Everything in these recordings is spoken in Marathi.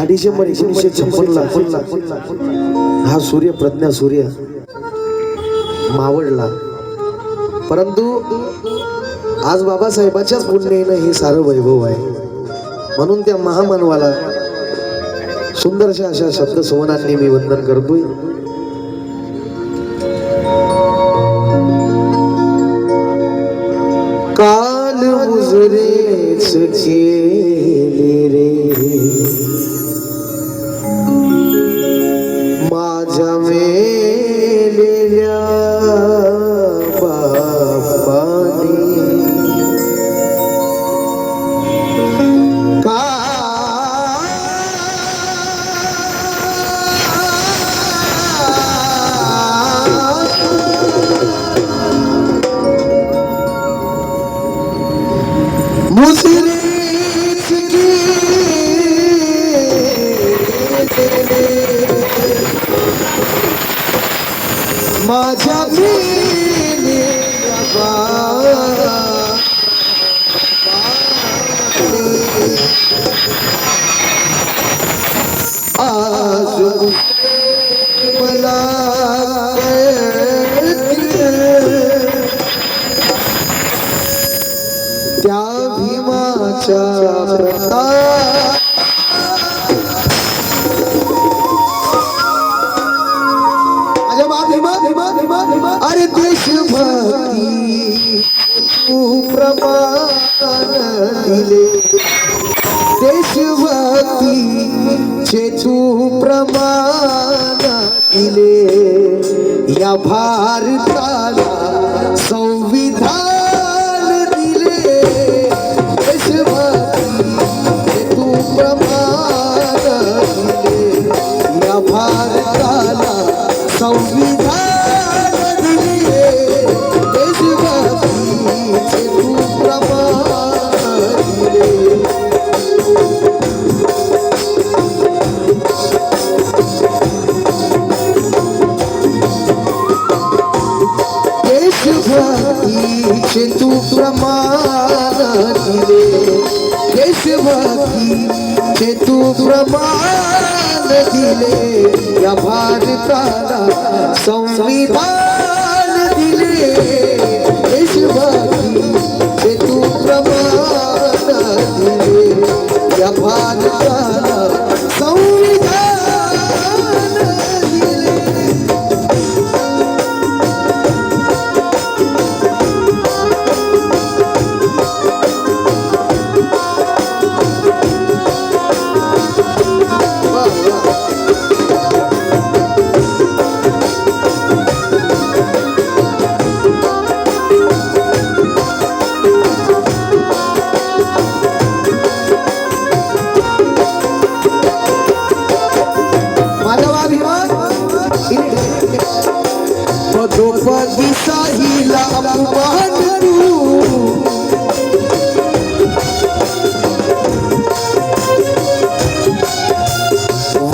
डिसेंबर 1956 हा सूर्य प्रज्ञा सूर्य मावळला, परंतु आज बाबासाहेबाच्याच पुण्याने हे सारं वैभव आहे. म्हणून त्या महामानवाला सुंदरशा अशा शब्द सुमनांनी मी वंदन करतोय. काल मुजरेच केले रे माझ्या मेलेल्या बापाने, माझ्या आज मला त्या भीमाच्या प्रताप अरे देशभक्ती तू प्रमाण दिले, देशभक्तीचे तू प्रमाण दिले, या भारताला संविधान दिले, देशभक्तीचे तू प्रमाण दिले, या भारताला संविधान तू प्रमाण दिले, देशभक्तीचे तू प्रमाण दिले, या भारताला संविधान दिले, देशभक्तीचे तू प्रमाण दिले, या भारताला संविधान दिले. द्रौपदी साहिला अपमान तू,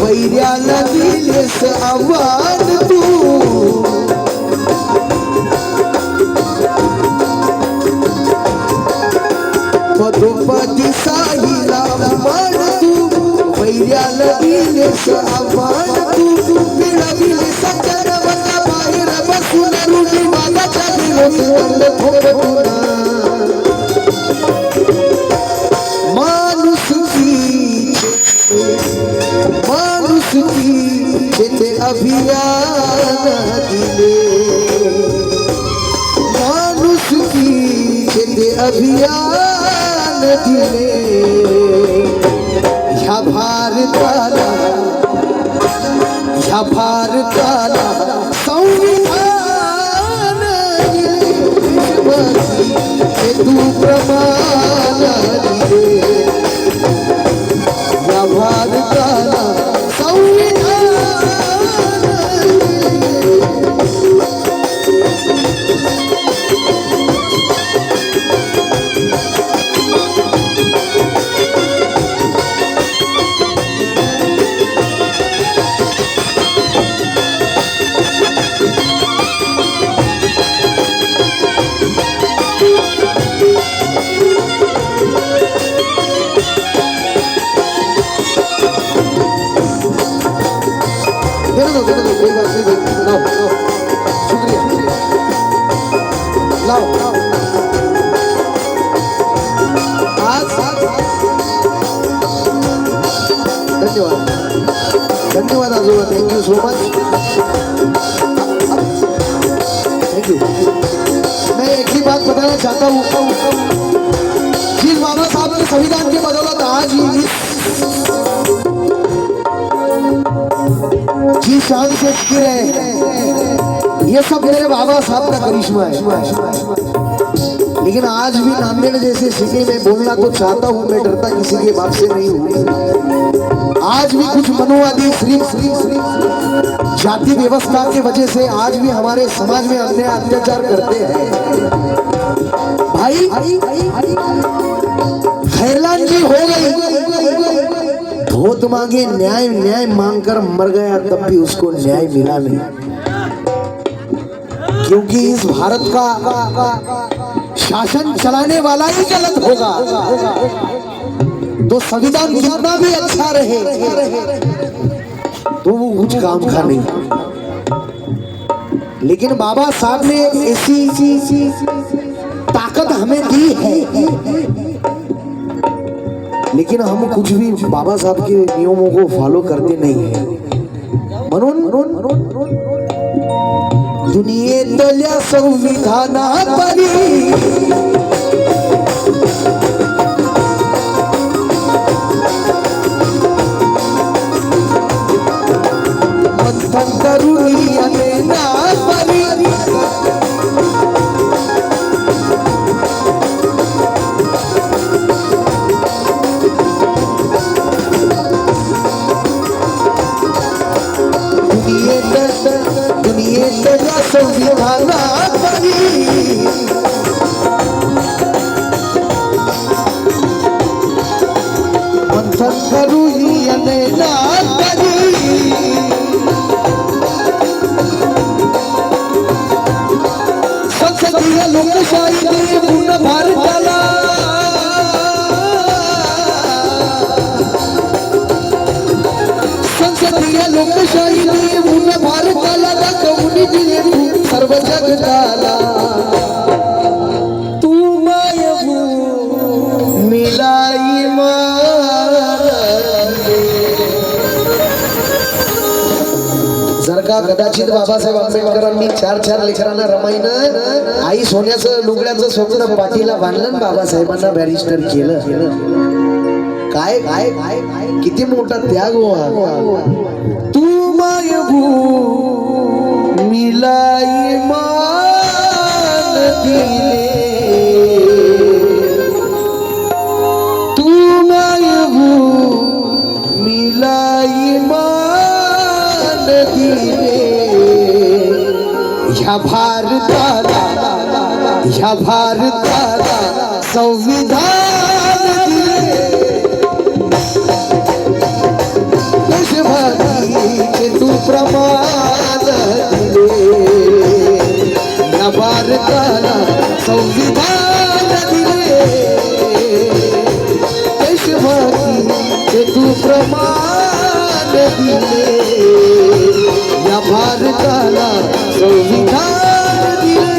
वैर्याला दिलेस आव्हान तू, द्रौपदी साहिला अपमान तू, वैर्याला दिलेस आव्हान तू, मिळविले सत्तर बाहेर बसून रुटी मागाच्या दिवस माणुसकीचे अभियान दिले, माणुसकीचे अभियान दिले, ह्या भारताला ह्या भारताला संविधान हे तू प्रमाण दिले ह्या भारताला संविधान धन्यवाद आजोबा thank you so much thank you मैं एक ही बात बताना चाहता हूँ जिस बाबा साहब ने संविधान की बदौलत आज जिस शान से गिरे ये सब मेरे बाबा साहब का करिश्मा है लेकिन आज भी नांदेड़ जैसे सिटी में बोलना तो चाहता हूँ मैं डरता किसी के बाप से नहीं हूँ आज भी कुछ मनुवादी जाति व्यवस्था की वजह से आज भी हमारे समाज में अन्याय अत्याचार करते हैं भाई खैरलान जी हो गई धोत मांगे न्याय न्याय मांगकर मर गया तब भी उसको न्याय मिला नहीं क्योंकि इस भारत का शासन चलाने वाला ही गलत होगा तो संविधान कितना भी अच्छा रहे तो वो कुछ काम का नहीं लेकिन बाबा साहब ने ऐसी ताकत हमें दी है लेकिन हम कुछ भी बाबा साहब के नियमों को फॉलो करते नहीं है म्हणून दुनियेतल्या संविधानापरी मंथन करूया ना परी दुनियेतल्या संविधानापरी मंथन करूया ना परी संसदीय लोकशाही पूर्ण भारताला संसदीय लोकशाही पूर्ण भारताला दाखवून दिले सर्व जगताला तू मायबू मिलाई जर का कदाचित बाबासाहेब आंबेडकरांनी चार लेकरांना रमाईनं आई सोन्याचं लुगड्याचं स्वप्न पाठीला बांधलं बाबासाहेबांना बॅरिस्टर केलं काय काय काय किती मोठा त्याग तू मायबू मिलाई मान दिले तू मायबू मिलाई मान दिले ह्या भारताला संविधान दिले देशभक्तीचे तू प्रमाण दिले या भारताला संविधान दिले देशभक्तीचे तू प्रमाण दिले या भारताला संविधान दिले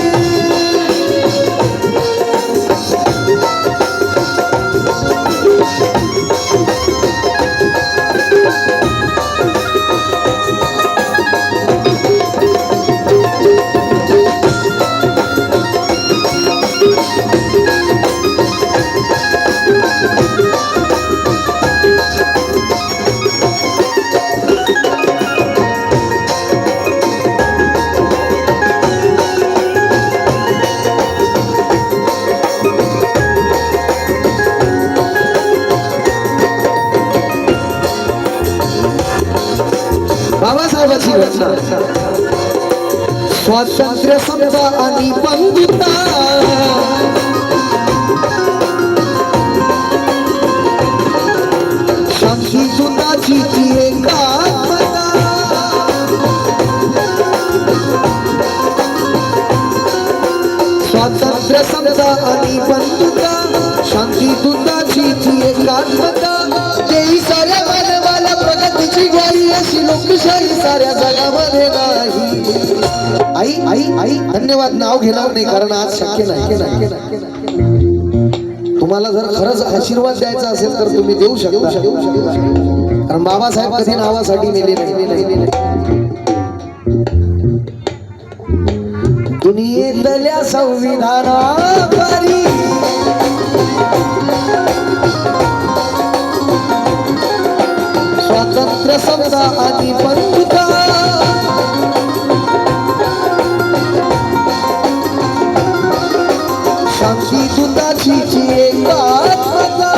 बाबासाहेबांची घटना स्वातंत्र्य समता आणि बंधुता शांती सुताची ती एकात्मता स्वातंत्र्य समता आणि बंधुता शांती सुताची ती एकात्मता देई साऱ्या मानवाला प्रगतीची ग्वाही अशी लोकशाही साऱ्या जगामध्ये नाही आई आई आई धन्यवाद नाव घेणार नाही कारण आज शक्य नाही तुम्हाला जर खरंच आशीर्वाद द्यायचा असेल तर तुम्ही देऊ शकता कारण बाबासाहेब कधी नावासाठी नेले नाही दुनियेतल्या संविधानापरी स्वातंत्र्य समता आणि बंधुता शांती दुधाची एकात्मता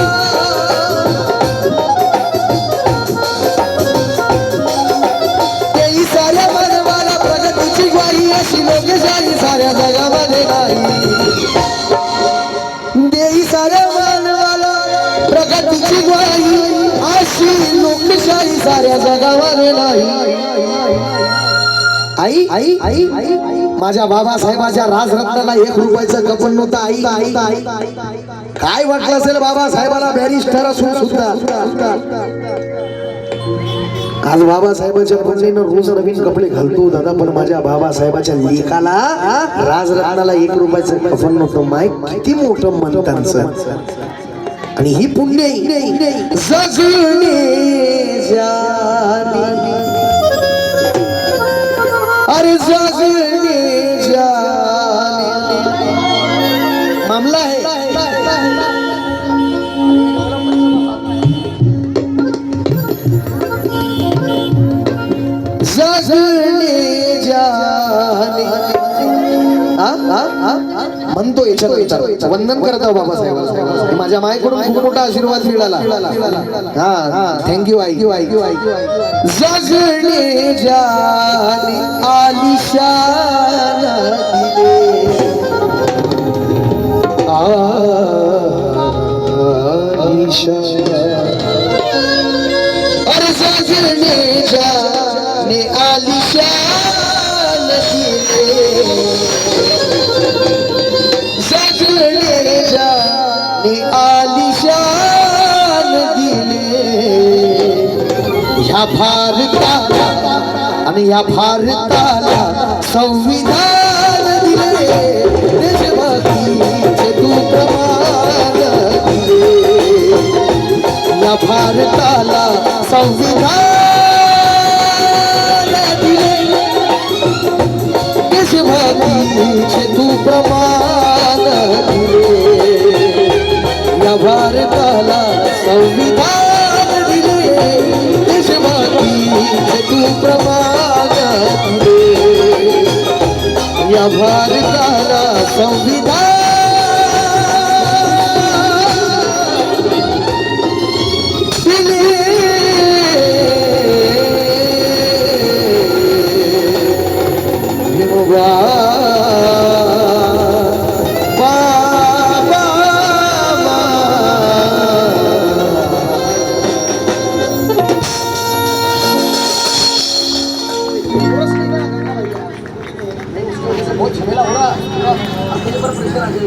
तेही साऱ्या मानवाला प्रगतीची ग्वाही अशी लोकशाही साऱ्या जगामध्ये नाही देई साऱ्या मानवाला प्रगतीची ग्वाही अशी लोकशाही साऱ्या जगामध्ये नाही आई आई आई आई माझ्या बाबासाहेबाच्या राजरत्नाला 1 रुपयाचं कपन नव्हतं आई आई आई काय वाटलं असेल बाबासाहेबाला बॅरिस्टर असून सुद्धा आज बाबासाहेबाच्या पुण्यानं रोज नवीन कपडे घालतो दादा पण माझ्या बाबासाहेबाच्या लेखाला राजरत्नाला 1 रुपयाचं कपन नव्हतं माय किती मोठं मन त्यांचं आणि ही पुण्य जगणे जाणे अरे जगने जाने मामला है जगने जाने म्हणतो याच्यात वंदन करत आहो बाबासाहेब माझ्या मायकडून खूप मोठा आशीर्वाद मिळाला हा थँक्यू आई जगणे जाने आलिशान अरे जगणे जाने आलिशान जगणे जाने आलिशान दिले ह्या भारताला आणि ह्या भारताला संविधान दिले देशभक्तीचे तू प्रमाण दिले या भारताला संविधान दिले देशभक्तीचे तू प्रमाण दिले या भारताला संविधान दिले देशभक्तीचे तू प्रमाण दिले या भारताला संविधान दिले बहुत झमेला हो रहा है।